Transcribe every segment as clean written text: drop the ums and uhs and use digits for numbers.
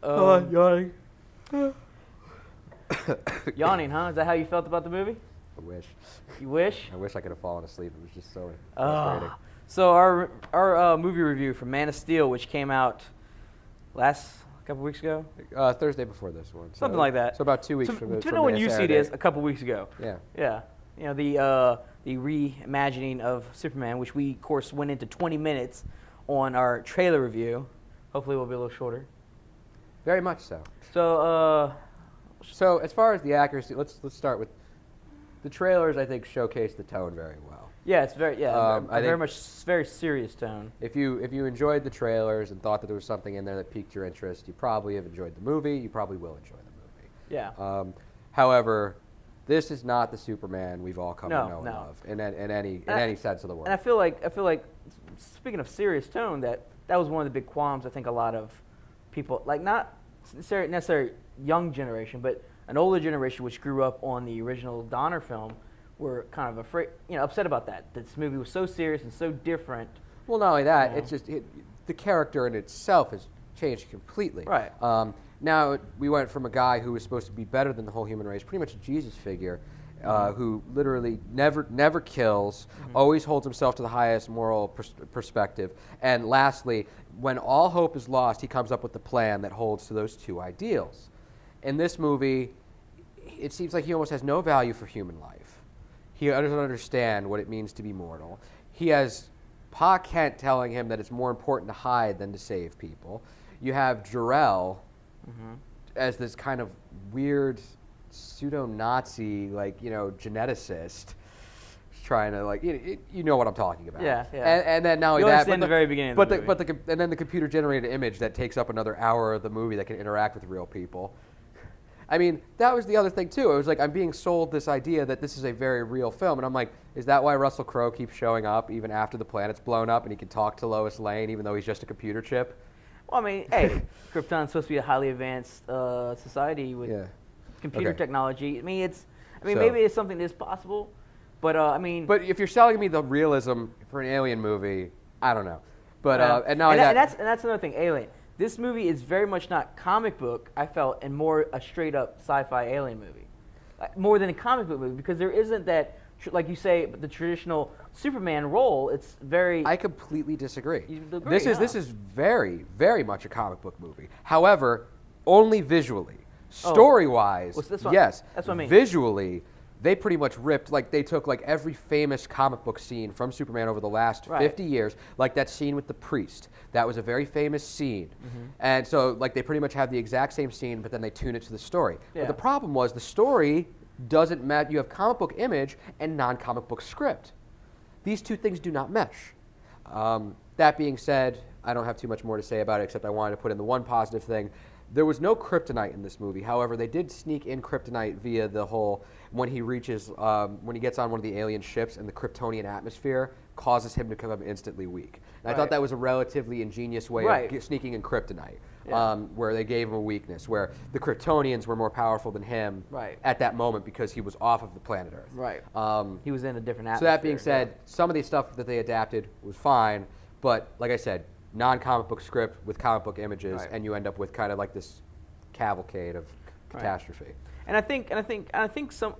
Yawning. Yawning, huh? Is that how you felt about the movie? I wish. You wish? I wish I could have fallen asleep. It was just so frustrating. So our movie review for Man of Steel, which came out last couple weeks ago? Thursday before this one. Something like that. So about 2 weeks from the depending on when you see this, a couple weeks ago. Yeah. Yeah. You know, the reimagining of Superman, which we, of course, went into 20 minutes on our trailer review. Hopefully we'll be a little shorter. Very much so. So, as far as the accuracy, let's start with the trailers. I think showcase the tone very well. Yeah, it's very very serious tone. If you enjoyed the trailers and thought that there was something in there that piqued your interest, you probably have enjoyed the movie. You probably will enjoy the movie. Yeah. However, this is not the Superman we've all come to know and No. love in any sense of the word. And I feel like speaking of serious tone, that was one of the big qualms I think a lot of people, like not necessarily young generation, but an older generation which grew up on the original Donner film, were kind of afraid, upset about that. This movie was so serious and so different. Well, not only that, it's just the character in itself has changed completely. Right. Now we went from a guy who was supposed to be better than the whole human race, pretty much a Jesus figure, who literally never kills, always holds himself to the highest moral perspective, and lastly, when all hope is lost, he comes up with the plan that holds to those two ideals. In this movie, it seems like he almost has no value for human life. He doesn't understand what it means to be mortal. He has Pa Kent telling him that it's more important to hide than to save people. You have Jor-El as this kind of weird pseudo-Nazi, geneticist, trying to you know what I'm talking about. Yeah. And then not only you that, understand the very beginning of the movie. and then the computer-generated image that takes up another hour of the movie that can interact with real people. I mean, that was the other thing, too. It was like I'm being sold this idea that this is a very real film. And I'm like, is that why Russell Crowe keeps showing up even after the planet's blown up and he can talk to Lois Lane even though he's just a computer chip? Well, I mean, hey, Krypton's supposed to be a highly advanced society with computer technology. Maybe it's something that's possible, but But if you're selling me the realism for an alien movie, I don't know. But and that's another thing, Alien. This movie is very much not comic book, I felt, and more a straight-up sci-fi alien movie. More than a comic book movie, because there isn't that, like you say, the traditional Superman role. It's very... I completely disagree. You agree, This is very, very much a comic book movie. However, only visually. Story-wise, yes. That's what I mean. Visually, they pretty much ripped, they took every famous comic book scene from Superman over the last 50 years, like that scene with the priest. That was a very famous scene. And so, they pretty much have the exact same scene, but then they tune it to the story. Yeah. But the problem was the story doesn't match. You have comic book image and non-comic book script. These two things do not mesh. That being said, I don't have too much more to say about it, except I wanted to put in the one positive thing. There was no kryptonite in this movie. However, they did sneak in kryptonite via the whole, when he gets on one of the alien ships and the Kryptonian atmosphere causes him to become instantly weak. And I thought that was a relatively ingenious way of sneaking in kryptonite, where they gave him a weakness, where the Kryptonians were more powerful than him at that moment because he was off of the planet Earth. Right. He was in a different atmosphere. So that being said, some of the stuff that they adapted was fine, but like I said, non-comic book script with comic book images, and you end up with kind of like this cavalcade of catastrophe. And I think some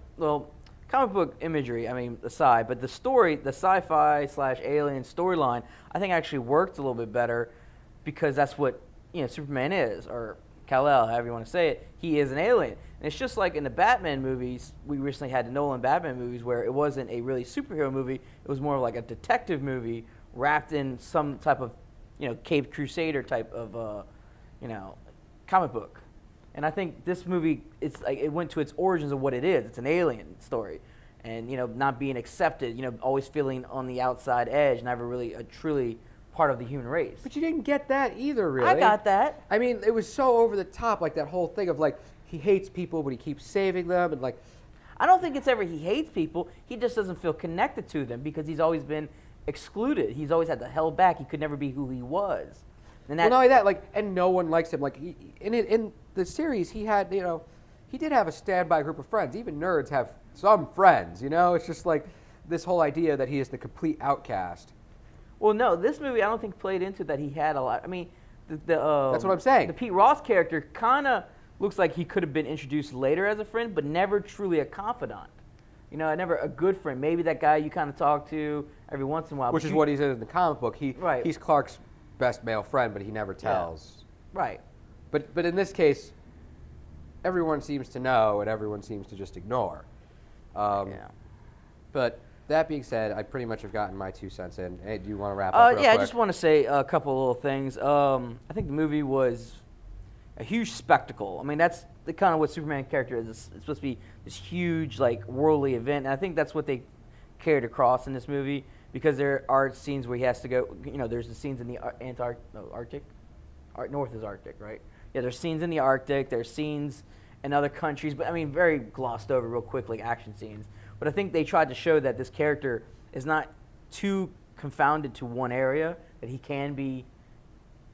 comic book imagery, aside, but the story, the sci-fi / alien storyline, I think actually worked a little bit better because that's what Superman is, or Kal-El, however you want to say it. He is an alien, and it's just like in the Batman movies. We recently had the Nolan Batman movies where it wasn't a really superhero movie; it was more like a detective movie wrapped in some type of Caped Crusader type of, comic book. And I think this movie, it went to its origins of what it is. It's an alien story. And, not being accepted, always feeling on the outside edge, never really truly part of the human race. But you didn't get that either, really. I got that. I mean, it was so over the top, that whole thing of, he hates people, but he keeps saving them, and, I don't think it's ever he hates people. He just doesn't feel connected to them because he's always been excluded. He's always had to held back. He could never be who he was. And not only that, and no one likes him. In the series, he had, he did have a standby group of friends. Even nerds have some friends, It's just this whole idea that he is the complete outcast. Well, no, this movie I don't think played into that he had a lot. That's what I'm saying. The Pete Ross character kind of looks like he could have been introduced later as a friend, but never truly a confidant. You know, never a good friend. Maybe that guy you kind of talk to every once in a while. Which is what he said in the comic book. Right. He's Clark's best male friend, but he never tells. Yeah. Right. But in this case, everyone seems to know, and everyone seems to just ignore. Yeah. But that being said, I pretty much have gotten my 2 cents in. Hey, do you want to wrap up real quick? I just want to say a couple little things. I think the movie was a huge spectacle. I mean, that's the kind of what Superman character is. It's supposed to be this huge, like, worldly event, and I think that's what they carried across in this movie, because there are scenes where he has to go. You know, there's the scenes in the Arctic. North is Arctic, right? Yeah, there's scenes in the Arctic. There's scenes in other countries, but I mean, very glossed over real quick, like action scenes. But I think they tried to show that this character is not too confounded to one area, that he can be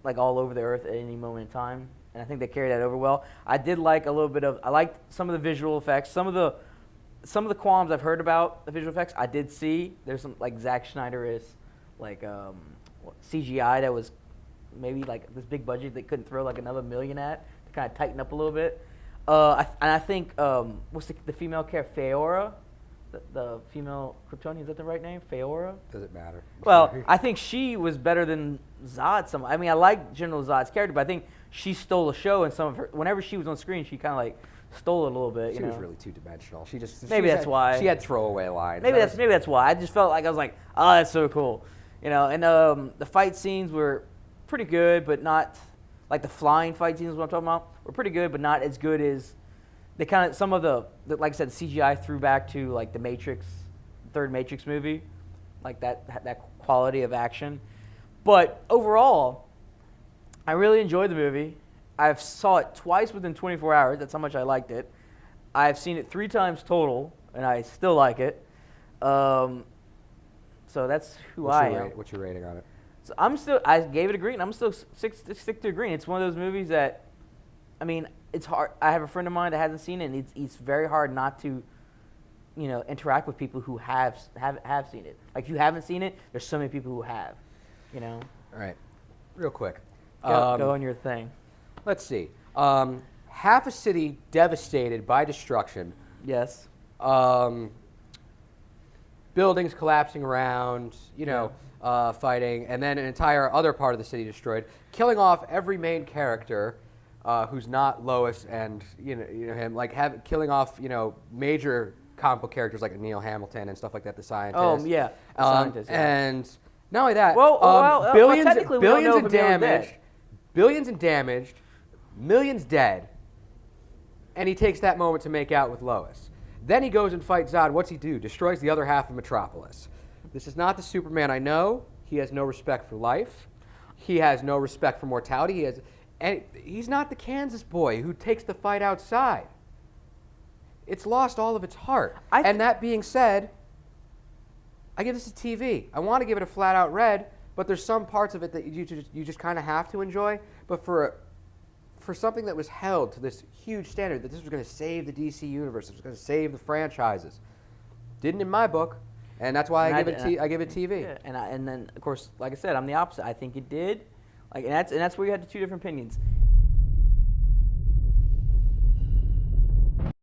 like all over the earth at any moment in time. And I think they carried that over well. I did like a little bit of, I liked some of the visual effects. Some of the qualms I've heard about the visual effects, I did see. There's some, like Zack Snyder is, like CGI that was maybe like this big budget they couldn't throw like another $1 million at to kind of tighten up a little bit. I think, what's the female character, Feora? The female Kryptonian, is that the right name? Feora? Does it matter? Well, I think she was better than Zod. I mean, I like General Zod's character, but I think she stole a show, and some of her, whenever she was on screen, she kind of like stole it a little bit. She was really two-dimensional. Maybe that's why. She had throwaway lines. Maybe that's why. I just felt like I was like, oh, that's so cool, you know. And the fight scenes were pretty good, but not like the flying fight scenes. What I'm talking about were pretty good, but not as good as they kind of some of the like I said, the CGI threw back to like the Matrix, third Matrix movie, like that quality of action. But overall, I really enjoyed the movie. I saw it twice within 24 hours. That's how much I liked it. I've seen it 3 times total, and I still like it. So that's who I am. What's your rating on it? So I gave it a green. I'm still stick to a green. It's one of those movies that, I mean, it's hard. I have a friend of mine that hasn't seen it, and it's very hard not to, you know, interact with people who have seen it. Like, if you haven't seen it, there's so many people who have, you know. All right, real quick. Go on your thing. Let's see. Half a city devastated by destruction. Yes. Buildings collapsing around, you know, fighting, and then an entire other part of the city destroyed, killing off every main character who's not Lois, and you know him, like killing off, you know, major comic book characters like Neil Hamilton and stuff like that, the scientist. Oh yeah, the scientist. Yeah. And not only that, billions in damaged, millions dead, and he takes that moment to make out with Lois. Then he goes and fights Zod. What's he do? Destroys the other half of Metropolis. This is not the Superman I know. He has no respect for life. He has no respect for mortality. And he's not the Kansas boy who takes the fight outside. It's lost all of its heart. And that being said, I give this a TV. I want to give it a flat-out red, but there's some parts of it that you just kind of have to enjoy. But for something that was held to this huge standard, that this was going to save the DC universe, it was going to save the franchises, didn't in my book, and that's why I give it TV. Yeah, and then of course, like I said, I'm the opposite. I think it did. Like, and that's where you had the two different opinions.